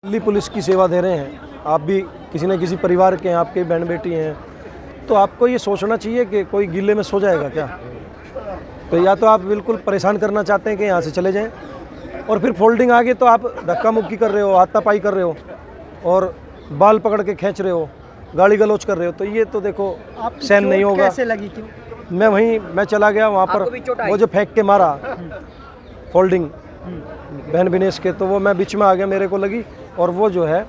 Delhi police की सेवा दे रहे हैं, आप भी किसी न किसी परिवार के हैं, आपके बहन बेटी हैं, तो आपको ये सोचना चाहिए कि कोई गिले में सो जाएगा क्या। तो या तो आप बिल्कुल परेशान करना चाहते हैं कि यहाँ से चले जाएं, और फिर फोल्डिंग आ गई तो आप धक्का मुक्की कर रहे हो, हाथापाई कर रहे हो और बाल पकड़ के खींच रहे हो, गाली गलौज कर रहे हो, तो ये तो देखो सहन नहीं होगा। कैसे लगी क्यों? मैं चला गया वहाँ पर, वो जो फेंक के मारा फोल्डिंग बहन विनेश के, तो वो मैं बीच में आ गया, मेरे को लगी, और वो जो है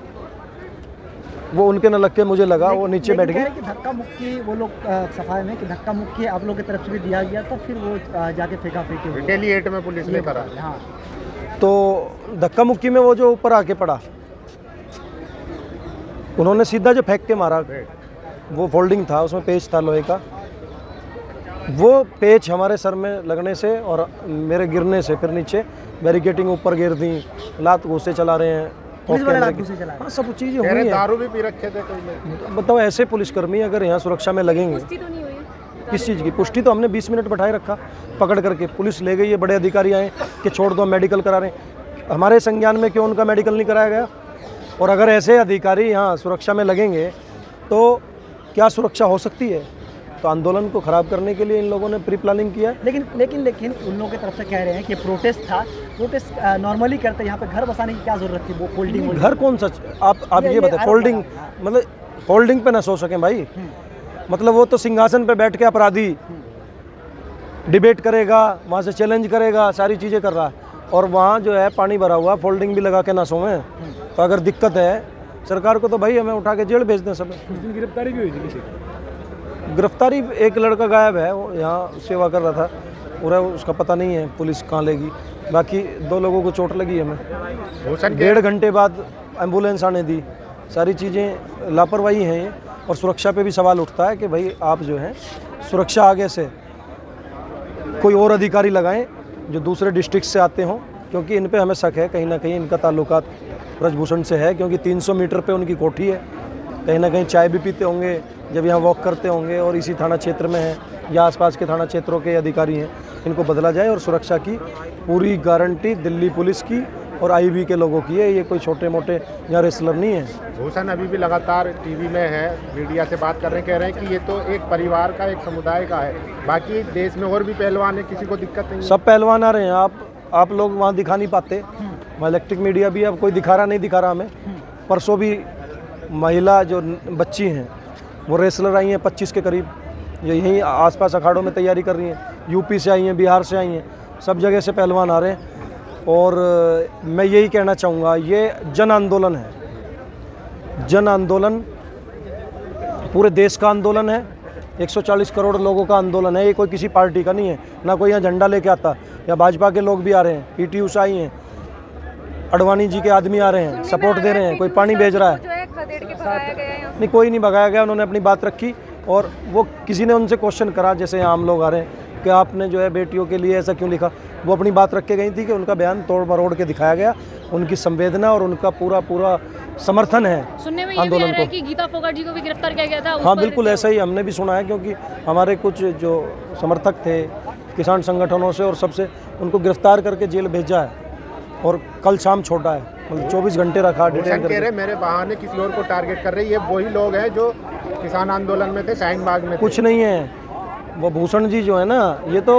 वो उनके न लग के मुझे लगा, वो नीचे बैठ गए। धक्का मुक्की वो लोग सफाई में कि धक्का मुक्की आप लोगों की तरफ से भी दिया गया था, फिर वो जाके फेंका फेंकी रिटेलिएट में पुलिस ने करा। हाँ, तो धक्का मुक्की में वो जो ऊपर आके पड़ा, उन्होंने सीधा जो फेंक के मारा, वो फोल्डिंग था, उसमें पेच था लोहे का, वो पेच हमारे सर में लगने से और मेरे गिरने से फिर नीचे बैरिकेटिंग ऊपर गिर दी, लात घूसे चला रहे हैं, हाँ सब चीज़ें हुई हैं। दारू भी पी रखे थे कोई लोग। बताओ ऐसे पुलिसकर्मी अगर यहाँ सुरक्षा में लगेंगे, पुष्टि तो नहीं हुई? किस चीज़ की पुष्टि? तो हमने 20 मिनट बैठाए रखा पकड़ करके, पुलिस ले गई है, बड़े अधिकारी आए कि छोड़ दो, मेडिकल करा रहे हैं। हमारे संज्ञान में क्यों उनका मेडिकल नहीं कराया गया? और अगर ऐसे अधिकारी यहाँ सुरक्षा में लगेंगे तो क्या सुरक्षा हो सकती है? तो आंदोलन को खराब करने के लिए इन लोगों ने प्री प्लानिंग किया। लेकिन उन लोगों की तरफ से कह रहे हैं कि प्रोटेस्ट था, प्रोटेस्ट नॉर्मली करते, यहाँ पे घर बसाने की क्या जरूरत थी? वो फोल्डिंग घर कौन सा, आप ये बताएं, फोल्डिंग मतलब फोल्डिंग पे ना सो सकें भाई, मतलब वो तो सिंहासन पे बैठ के अपराधी डिबेट करेगा, वहाँ से चैलेंज करेगा, सारी चीज़ें कर रहा है, और वहाँ जो है पानी भरा हुआ, फोल्डिंग भी लगा के ना सोएं। तो अगर दिक्कत है सरकार को तो भाई हमें उठा के जेल भेज दें सब। कुछ दिन गिरफ्तारी भी हुई थी किसी की? गिरफ्तारी, एक लड़का गायब है, वो यहाँ सेवा कर रहा था, पूरा उसका पता नहीं है पुलिस कहाँ लेगी। बाकी 2 लोगों को चोट लगी है। हमें 1.5 घंटे बाद एम्बुलेंस आने दी, सारी चीज़ें लापरवाही हैं ये। और सुरक्षा पे भी सवाल उठता है कि भाई आप जो है सुरक्षा आगे से कोई और अधिकारी लगाएं जो दूसरे डिस्ट्रिक्ट से आते हों, क्योंकि इन पे हमें शक है कहीं ना कहीं इनका ताल्लुकात ब्रजभूषण से है, क्योंकि 300 मीटर पे उनकी कोठी है, कहीं ना कहीं चाय भी पीते होंगे जब यहाँ वॉक करते होंगे, और इसी थाना क्षेत्र में है या आसपास के थाना क्षेत्रों के अधिकारी हैं। इनको बदला जाए और सुरक्षा की पूरी गारंटी दिल्ली पुलिस की और आईबी के लोगों की है, ये कोई छोटे मोटे यहाँ रेसलर नहीं है। भूषण अभी भी लगातार टीवी में है, मीडिया से बात कर रहे हैं, कह रहे हैं कि ये तो एक परिवार का, एक समुदाय का है, बाकी देश में और भी पहलवान है, किसी को दिक्कत नहीं है। सब पहलवान आ रहे हैं, आप लोग वहाँ दिखा नहीं पाते, वहाँ इलेक्ट्रिक मीडिया भी अब कोई दिखा रहा नहीं दिखा रहा हमें। परसों भी महिला जो बच्ची हैं वो रेसलर आई हैं 25 के करीब, जो यहीं आसपास अखाड़ों में तैयारी कर रही हैं, यूपी से आई हैं, बिहार से आई हैं, सब जगह से पहलवान आ रहे हैं। और मैं यही कहना चाहूँगा, ये जन आंदोलन है, जन आंदोलन पूरे देश का आंदोलन है, 140 करोड़ लोगों का आंदोलन है, ये कोई किसी पार्टी का नहीं है, ना कोई यहाँ झंडा लेके आता, या भाजपा के लोग भी आ रहे हैं, पीटी उषा आई हैं, अडवाणी जी के आदमी आ रहे हैं, सपोर्ट दे रहे हैं, कोई पानी भेज रहा है, नहीं कोई नहीं भगाया गया, उन्होंने अपनी बात रखी। और वो किसी ने उनसे क्वेश्चन करा, जैसे आम लोग आ रहे हैं कि आपने जो है बेटियों के लिए ऐसा क्यों लिखा, वो अपनी बात रख के गई थी कि उनका बयान तोड़ मरोड़ के दिखाया गया, उनकी संवेदना और उनका पूरा समर्थन है आंदोलन को। कि गीता फोगाट जी को भी गिरफ्तार किया गया था। हाँ बिल्कुल ऐसा ही हमने भी सुना है, क्योंकि हमारे कुछ जो समर्थक थे किसान संगठनों से और सबसे, उनको गिरफ्तार करके जेल भेजा है और कल शाम छोड़ा है, मतलब 24 घंटे रखा। डिटेन कह रहे मेरे बहाने किसी और को टारगेट कर रही है, वही लोग हैं जो किसान आंदोलन में थे, शाहीन बाग में। कुछ नहीं है, वो भूषण जी जो है ना, ये तो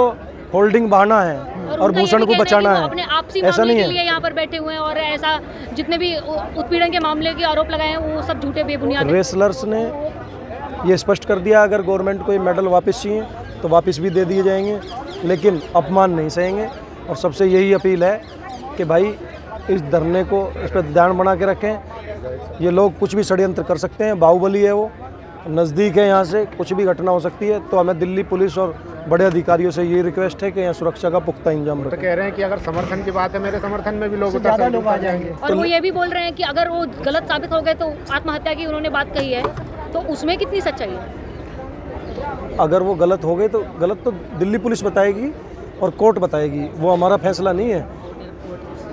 होल्डिंग बहाना है और भूषण को बचाना है, अपने आपसी ऐसा नहीं है। यहाँ पर बैठे हुए हैं और ऐसा जितने भी उत्पीड़न के मामले के आरोप लगाए हैं वो सब झूठे बेबुनियाद। रेसलर्स ने ये स्पष्ट कर दिया, अगर गवर्नमेंट को ये मेडल वापस चाहिए तो वापस भी दे दिए जाएंगे, लेकिन अपमान नहीं सहेंगे। और सबसे यही अपील है कि भाई इस धरने को, इस पर ध्यान बना के रखें। ये लोग कुछ भी षड्यंत्र कर सकते हैं, बाहुबली है वो, नज़दीक है, यहाँ से कुछ भी घटना हो सकती है। तो हमें दिल्ली पुलिस और बड़े अधिकारियों से ये रिक्वेस्ट है कि यहाँ सुरक्षा का पुख्ता इंतजाम रखें। तो कह रहे हैं कि अगर समर्थन की बात है, मेरे समर्थन में भी लोग आ जाएंगे। और वो ये भी बोल रहे हैं कि अगर वो गलत साबित हो गए तो आत्महत्या की उन्होंने बात कही है, तो उसमें कितनी सच्चाई है? अगर वो गलत हो गए तो गलत तो दिल्ली पुलिस बताएगी और कोर्ट बताएगी, वो हमारा फैसला नहीं है।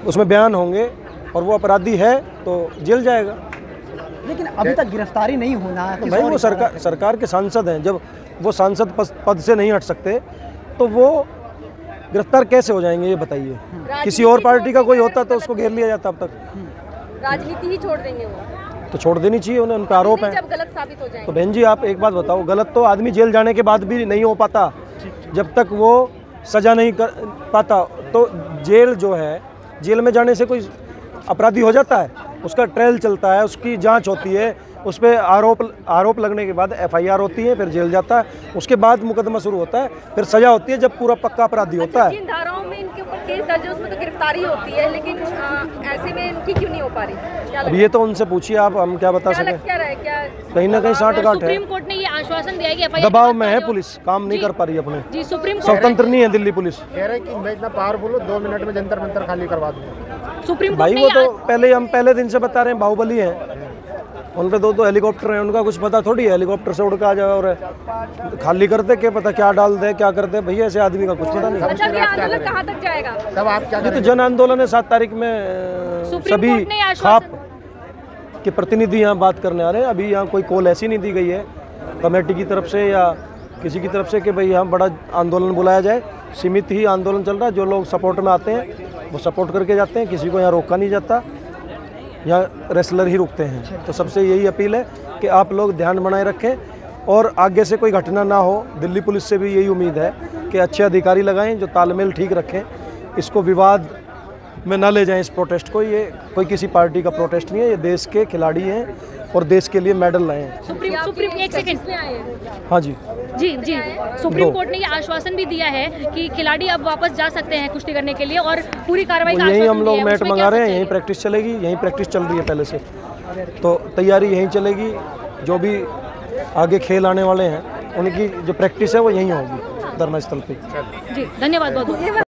उसमें बयान होंगे और वो अपराधी है तो जेल जाएगा। लेकिन अभी तक गिरफ्तारी नहीं होना है तो भाई वो सरकार के सांसद हैं, जब वो सांसद पद से नहीं हट सकते तो वो गिरफ्तार कैसे हो जाएंगे ये बताइए। किसी और पार्टी का कोई होता तो उसको घेर लिया जाता अब तक। राजनीति ही छोड़ देंगे वो तो छोड़ देनी चाहिए उन्हें, उन पर आरोप है। जब गलत साबित हो जाएंगे। तो बहन जी आप एक बात बताओ, गलत तो आदमी जेल जाने के बाद भी नहीं हो पाता, जब तक वो सज़ा नहीं कर पाता। तो जेल जो है, जेल में जाने से कोई अपराधी हो जाता है? उसका ट्रायल चलता है, उसकी जांच होती है, उस पर आरोप लगने के बाद एफआईआर होती है, फिर जेल जाता है, उसके बाद मुकदमा शुरू होता है, फिर सज़ा होती है जब पूरा पक्का अपराधी होता है। जिन धाराओं में इनके ऊपर केस दर्ज है उसमें तो गिरफ्तारी होती है, लेकिन ऐसे में इनकी क्यों नहीं हो पा रही? क्या अब ये तो उनसे पूछिए आप, हम क्या बता सकें। क्या रहा है, क्या कहीं ना कहीं साठ गांठ है, सुप्रीम कोर्ट ने ये आश्वासन दिया है कि एफआईआर दबाव में है पुलिस, काम नहीं कर पा रही अपने, जी सुप्रीम कोर्ट स्वतंत्र नहीं है दिल्ली पुलिस। कह रहे हैं कि मैं इतना पावरफुल हूँ, 2 मिनट में जंतर मंतर खाली करवा दूंगा। सुप्रीम भाई कोर्ट वो ने तो हम पहले दिन से बता रहे हैं, बाहुबली हैं, उन पे 2 हेलीकॉप्टर हैं, उनका कुछ पता थोड़ी है हेलीकॉप्टर से उड़ के आ जाए और खाली कर दे, क्या पता क्या डाल दे क्या कर दे। भैया ऐसे आदमी का कुछ पता नहीं। अच्छा ये आंदोलन कहाँ तक जाएगा? तब आप क्या ये तो करेंगे? जन आंदोलन है, 7 तारीख में सुप्रीम सभी कोर्ट ने खाप आश्वासन के प्रतिनिधि यहाँ बात करने आ रहे हैं। अभी यहाँ कोई कॉल ऐसी नहीं दी गई है कमेटी की तरफ से या किसी की तरफ से कि भाई यहाँ बड़ा आंदोलन बुलाया जाए। सीमित ही आंदोलन चल रहा है, जो लोग सपोर्ट में आते हैं वो सपोर्ट करके जाते हैं, किसी को यहाँ रोका नहीं जाता, यहाँ रेसलर ही रुकते हैं। तो सबसे यही अपील है कि आप लोग ध्यान बनाए रखें और आगे से कोई घटना ना हो। दिल्ली पुलिस से भी यही उम्मीद है कि अच्छे अधिकारी लगाएं जो तालमेल ठीक रखें, इसको विवाद में ना ले जाएं इस प्रोटेस्ट को। ये कोई किसी पार्टी का प्रोटेस्ट नहीं है, ये देश के खिलाड़ी हैं और देश के लिए मेडल लाए हैं। सुप्रीम एक सेकंड में आए हैं। हाँ जी जी सुप्रीम कोर्ट ने ये आश्वासन भी दिया है कि खिलाड़ी अब वापस जा सकते हैं कुश्ती करने के लिए और पूरी कार्रवाई का यहीं आश्वासन हम लोग दिया है। मैट उसमें मंगा क्या रहे हैं, सच्चाई यहीं प्रैक्टिस चलेगी, यहीं प्रैक्टिस चल रही है पहले से, तो तैयारी यहीं चलेगी। जो भी आगे खेल आने वाले हैं उनकी जो प्रैक्टिस है वो यहीं होगी धरना स्थल पे। जी धन्यवाद बहुत बहुत।